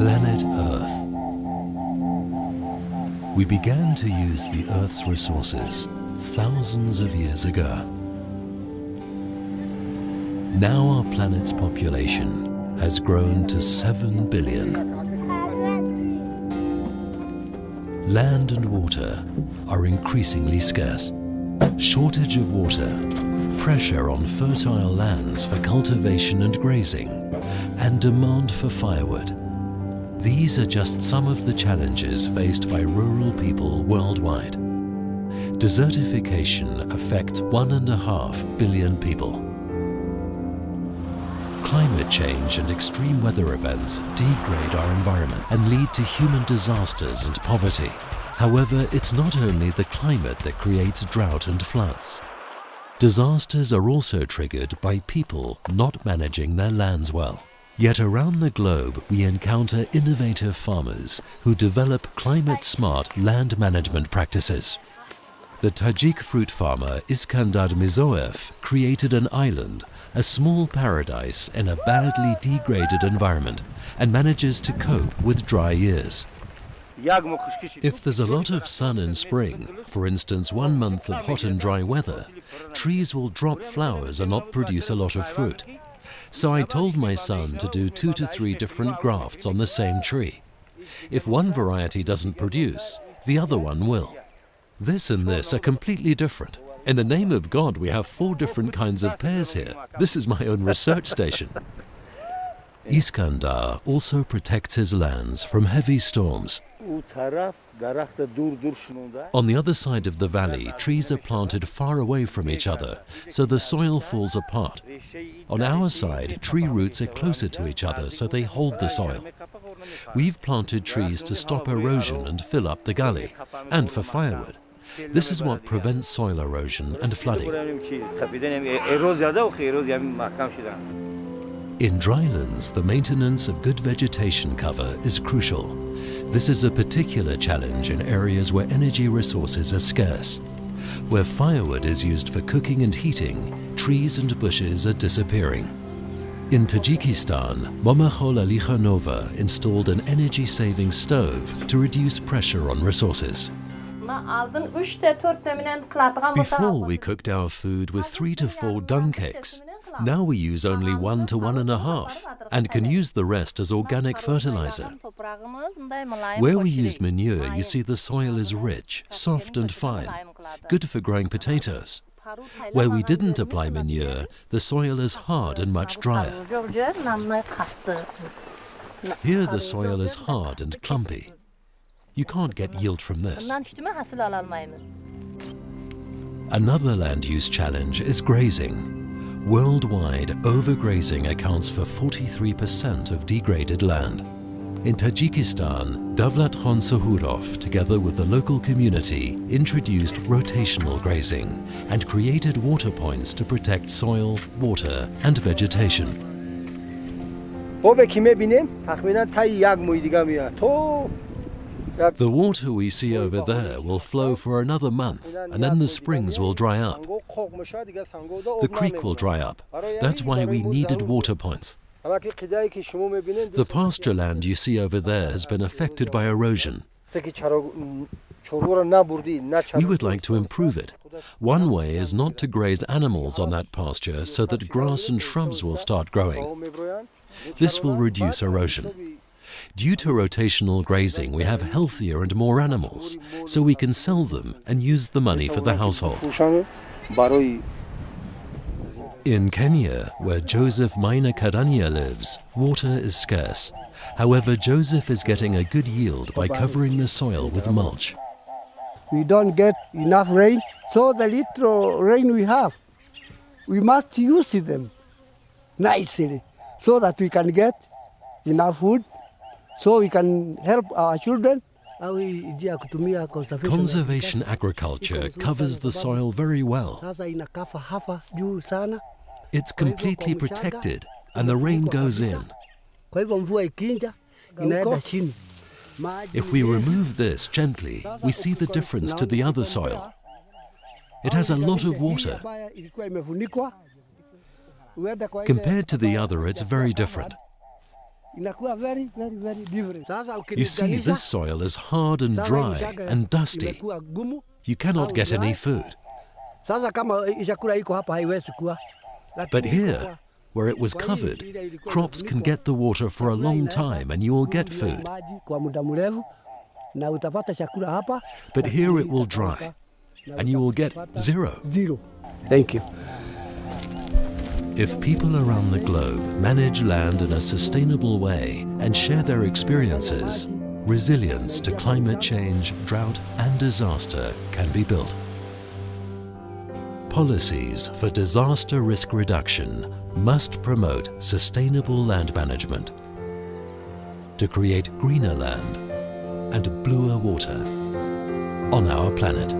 Planet Earth. We began to use the Earth's resources thousands of years ago. Now our planet's population has grown to 7 billion. Land and water are increasingly scarce. Shortage of water, pressure on fertile lands for cultivation and grazing, and demand for firewood. These are just some of the challenges faced by rural people worldwide. Desertification affects 1.5 billion people. Climate change and extreme weather events degrade our environment and lead to human disasters and poverty. However, it's not only the climate that creates drought and floods. Disasters are also triggered by people not managing their lands well. Yet around the globe, we encounter innovative farmers who develop climate-smart land management practices. The Tajik fruit farmer Iskandar Mizoev created an island, a small paradise in a badly degraded environment, and manages to cope with dry years. If there's a lot of sun in spring, for instance 1 month of hot and dry weather, trees will drop flowers and not produce a lot of fruit. So I told my son to do 2 to 3 different grafts on the same tree. If one variety doesn't produce, the other one will. This and this are completely different. In the name of God, we have 4 different kinds of pears here. This is my own research station. Iskandar also protects his lands from heavy storms. On the other side of the valley, trees are planted far away from each other, so the soil falls apart. On our side, tree roots are closer to each other, so they hold the soil. We've planted trees to stop erosion and fill up the gully, and for firewood. This is what prevents soil erosion and flooding. In drylands, the maintenance of good vegetation cover is crucial. This is a particular challenge in areas where energy resources are scarce. Where firewood is used for cooking and heating, trees and bushes are disappearing. In Tajikistan, Momahol Alikhanova installed an energy-saving stove to reduce pressure on resources. Before we cooked our food with 3 to 4 dung cakes. Now we use only 1 to 1.5 and can use the rest as organic fertilizer. Where we used manure, you see the soil is rich, soft and fine, good for growing potatoes. Where we didn't apply manure, the soil is hard and much drier. Here the soil is hard and clumpy. You can't get yield from this. Another land use challenge is grazing. Worldwide, overgrazing accounts for 43% of degraded land. In Tajikistan, Davlatxon Suhurov, together with the local community, introduced rotational grazing and created water points to protect soil, water and vegetation. The water we see over there will flow for another month, and then the springs will dry up. The creek will dry up. That's why we needed water points. The pasture land you see over there has been affected by erosion. We would like to improve it. One way is not to graze animals on that pasture so that grass and shrubs will start growing. This will reduce erosion. Due to rotational grazing, we have healthier and more animals, so we can sell them and use the money for the household. In Kenya, where Joseph Maina Karania lives, water is scarce. However, Joseph is getting a good yield by covering the soil with mulch. We don't get enough rain, so the little rain we have, we must use them nicely so that we can get enough food, so we can help our children. Conservation agriculture covers the soil very well. It's completely protected and the rain goes in. If we remove this gently, we see the difference to the other soil. It has a lot of water. Compared to the other, it's very different. inakuwa very different. Sasa You see, this soil is hard and dry and dusty. imekuwa gumu. You cannot get any food. Sasa kama chakula iko hapa haiwezi kuwa. But here, where it was covered, crops can get the water for a long time and you will get food. Kwa muda mrefu na utapata chakula hapa. But here it will dry and you will get zero. Zero. Thank you. If people around the globe manage land in a sustainable way and share their experiences, resilience to climate change, drought and disaster can be built. Policies for disaster risk reduction must promote sustainable land management to create greener land and bluer water on our planet.